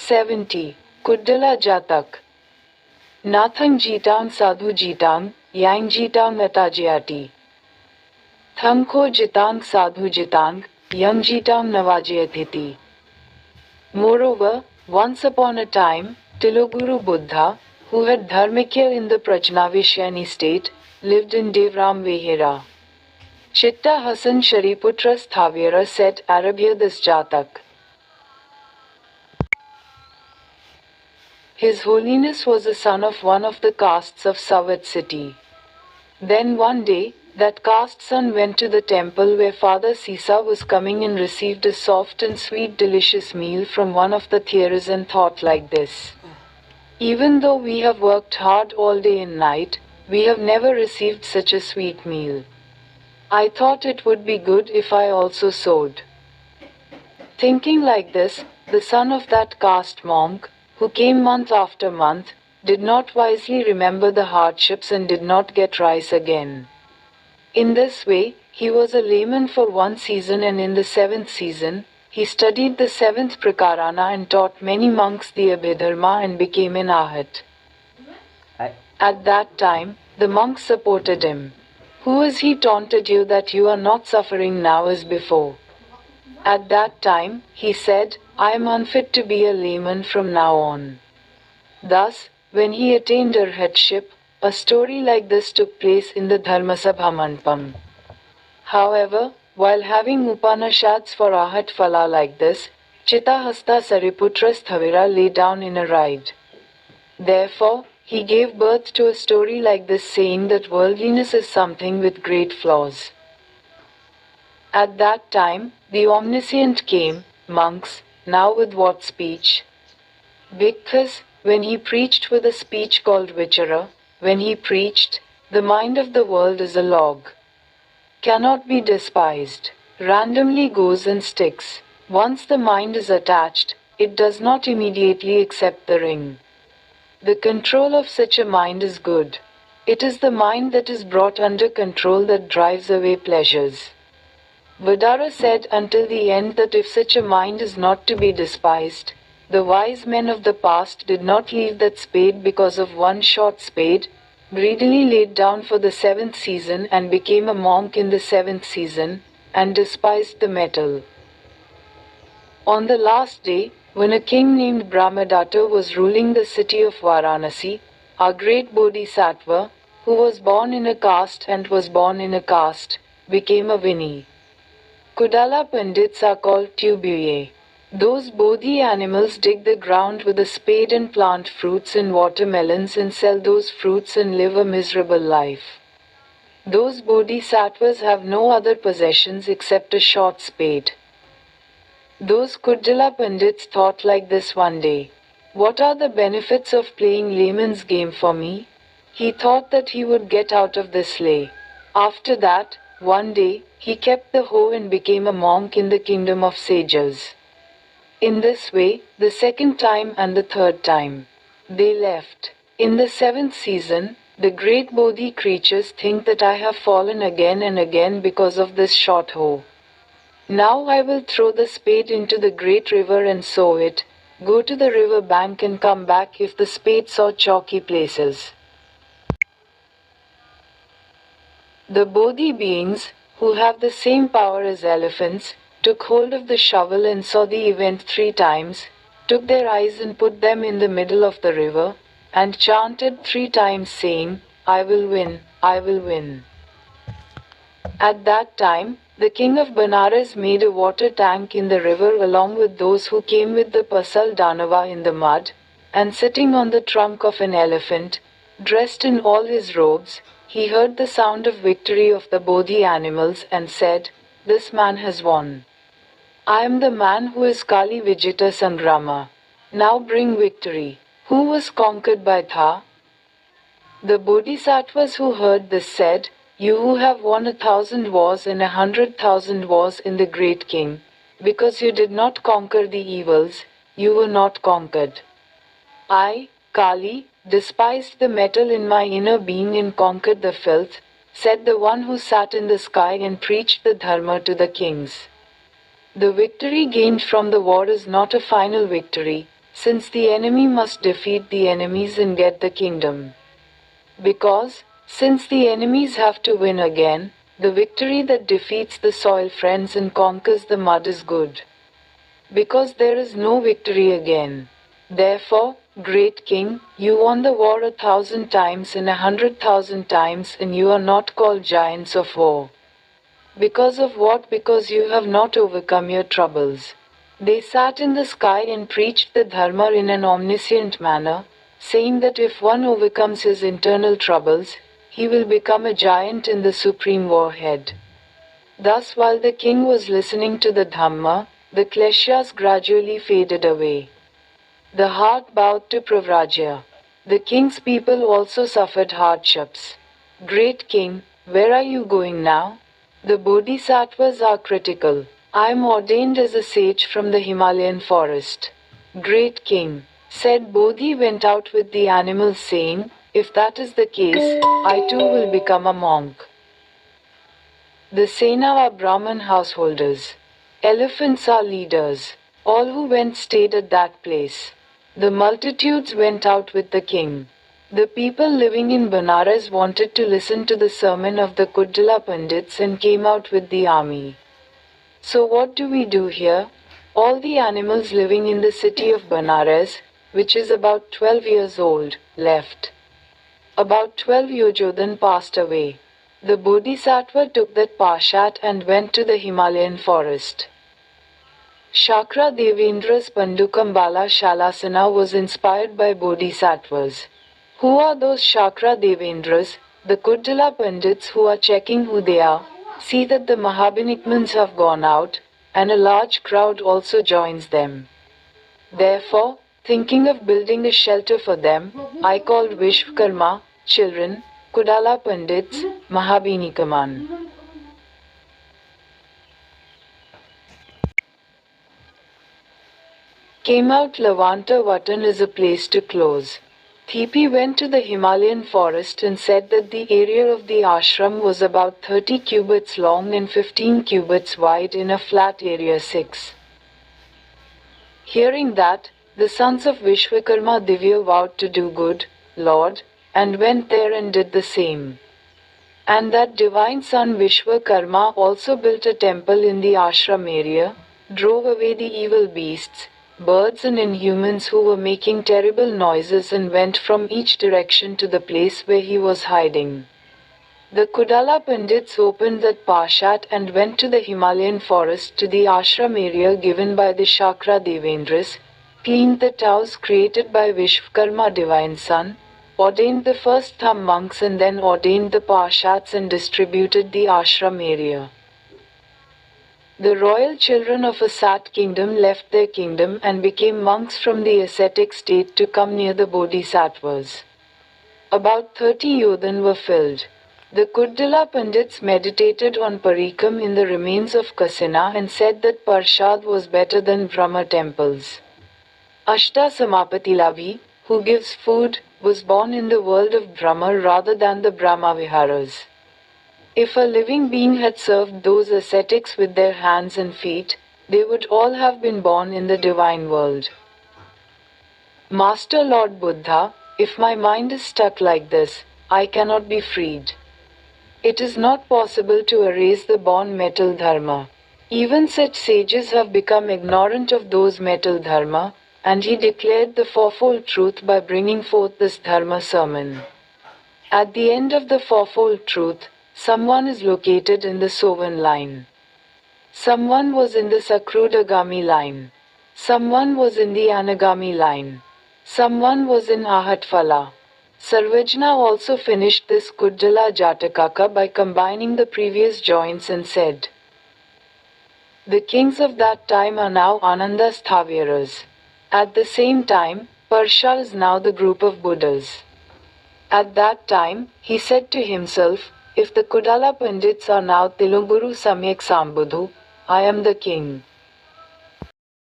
70. Kuddala Jataka. Nathang jitang sadhu jitang, yang jitang atajiati. Thamko jitang sadhu jitang, yang jitang navajayatiti. Moreover, once upon a time, Tiloguru Buddha, who had dharmikya in the Prajnavishyani state, lived in Devram Vehera. Chitta Hasan Shariputra Sthavira said Arabhya this Jatak. His Holiness was a son of one of the castes of Savat city. Then one day, that caste son went to the temple where Father Sisa was coming and received a soft and sweet delicious meal from one of the theories and thought like this. Even though we have worked hard all day and night, we have never received such a sweet meal. I thought it would be good if I also sowed. Thinking like this, the son of that caste monk, who came month after month, did not wisely remember the hardships and did not get rice again. In this way, he was a layman for one season, and in the 7th season, he studied the 7th Prakarana and taught many monks the Abhidharma and became an Ahat. At that time, the monks supported him. Who is he taunted you that you are not suffering now as before? At that time, he said, I am unfit to be a layman from now on. Thus, when he attained arhatship, a story like this took place in the Dharmasabha Mandapam. However, while having Upanishads for Ahat Phala like this, Chittahasta Sariputra Sthavira lay down in a ride. Therefore, he gave birth to a story like this, saying that worldliness is something with great flaws. At that time, the Omniscient came, monks, now with what speech? Because, when he preached with a speech called Vichara, when he preached, the mind of the world is a log. Cannot be despised. Randomly goes and sticks. Once the mind is attached, it does not immediately accept the ring. The control of such a mind is good. It is the mind that is brought under control that drives away pleasures. Vadara said until the end that if such a mind is not to be despised, the wise men of the past did not leave that spade because of one short spade, greedily laid down for the 7th season and became a monk in the 7th season, and despised the metal. On the last day, when a king named Brahmadatta was ruling the city of Varanasi, our great Bodhisattva, who was born in a caste and was born in a caste, became a Vinay. Kuddala Pandits are called tubuye. Those Bodhi animals dig the ground with a spade and plant fruits and watermelons and sell those fruits and live a miserable life. Those Bodhisattvas have no other possessions except a short spade. Those Kuddala Pandits thought like this one day. What are the benefits of playing layman's game for me? He thought that he would get out of this lay. After that, one day, he kept the hoe and became a monk in the kingdom of sages. In this way, the 2nd time and the 3rd time, they left. In the 7th season, the great Bodhi creatures think that I have fallen again and again because of this short hoe. Now I will throw the spade into the great river and sow it, go to the river bank and come back if the spade saw chalky places. The Bodhi beings, who have the same power as elephants, took hold of the shovel and saw the event 3 times, took their eyes and put them in the middle of the river, and chanted 3 times saying, I will win, I will win. At that time, the king of Benares made a water tank in the river along with those who came with the Pasal Danava in the mud, and sitting on the trunk of an elephant, dressed in all his robes, he heard the sound of victory of the Bodhi animals and said, This man has won. I am the man who is Kali Vijita Sangrama. Now bring victory. Who was conquered by Tha? The Bodhisattvas who heard this said, You who have won 1,000 wars and 100,000 wars in the great king, because you did not conquer the evils, you were not conquered. I, Kali, despised the metal in my inner being and conquered the filth, said the one who sat in the sky and preached the Dharma to the kings. The victory gained from the war is not a final victory, since the enemy must defeat the enemies and get the kingdom. Because, since the enemies have to win again, the victory that defeats the soil friends and conquers the mud is good. Because there is no victory again. Therefore, great king, you won the war 1,000 times and 100,000 times, and you are not called giants of war. Because of what? Because you have not overcome your troubles. They sat in the sky and preached the Dharma in an omniscient manner, saying that if one overcomes his internal troubles, he will become a giant in the supreme warhead. Thus, while the king was listening to the Dhamma, the kleshyas gradually faded away. The heart bowed to Pravrajya. The king's people also suffered hardships. Great king, where are you going now? The bodhisattvas are critical. I am ordained as a sage from the Himalayan forest. Great king, said Bodhi went out with the animals, saying, if that is the case, I too will become a monk. The Sena are Brahman householders. Elephants are leaders. All who went stayed at that place. The multitudes went out with the king. The people living in Banaras wanted to listen to the sermon of the Kuddala Pandits and came out with the army. So what do we do here? All the animals living in the city of Banaras, which is about 12 years old, left. About 12 Yojodhan passed away. The Bodhisattva took that Pashat and went to the Himalayan forest. Shakra Devendra's Pandukambala Shalasana was inspired by Bodhisattvas. Who are those Shakra Devendras? The Kuddala Pandits who are checking who they are. See that the Mahabhinikmans have gone out, and a large crowd also joins them. Therefore, thinking of building a shelter for them, I called Vishwakarma, children, Kuddala Pandits, Mahabhinikaman. Came out Lavanta Vatan is a place to close. Thipi went to the Himalayan forest and said that the area of the ashram was about 30 cubits long and 15 cubits wide in a flat area 6. Hearing that, the sons of Vishwakarma Divya vowed to do good, Lord, and went there and did the same. And that divine son Vishwakarma also built a temple in the ashram area, drove away the evil beasts, birds and inhumans who were making terrible noises, and went from each direction to the place where he was hiding. The Kuddala Pandits opened that Pashat and went to the Himalayan forest to the ashram area given by the Shakra Devendras, cleaned the cows created by Vishwakarma divine son, ordained the first thumb monks and then ordained the Pashats and distributed the ashram area. The royal children of a Sat kingdom left their kingdom and became monks from the ascetic state to come near the Bodhisattvas. About 30 Yodhan were filled. The Kuddala Pandits meditated on Parikam in the remains of Kasina and said that Parshad was better than Brahma temples. Ashta Samapatilavi, who gives food, was born in the world of Brahma rather than the Brahma Viharas. If a living being had served those ascetics with their hands and feet, they would all have been born in the divine world. Master Lord Buddha, if my mind is stuck like this, I cannot be freed. It is not possible to erase the born metal dharma. Even such sages have become ignorant of those metal dharma, and he declared the fourfold truth by bringing forth this dharma sermon. At the end of the fourfold truth, someone is located in the Sovan line. Someone was in the Sakrudagami line. Someone was in the Anagami line. Someone was in Ahatphala. Sarvajna also finished this Kuddala Jataka by combining the previous joints and said, the kings of that time are now Ananda Sthaviras. At the same time, Parsha is now the group of Buddhas. At that time, he said to himself, if the Kuddala Pandits are now Tiluguru Samyak Sambudhu, I am the king.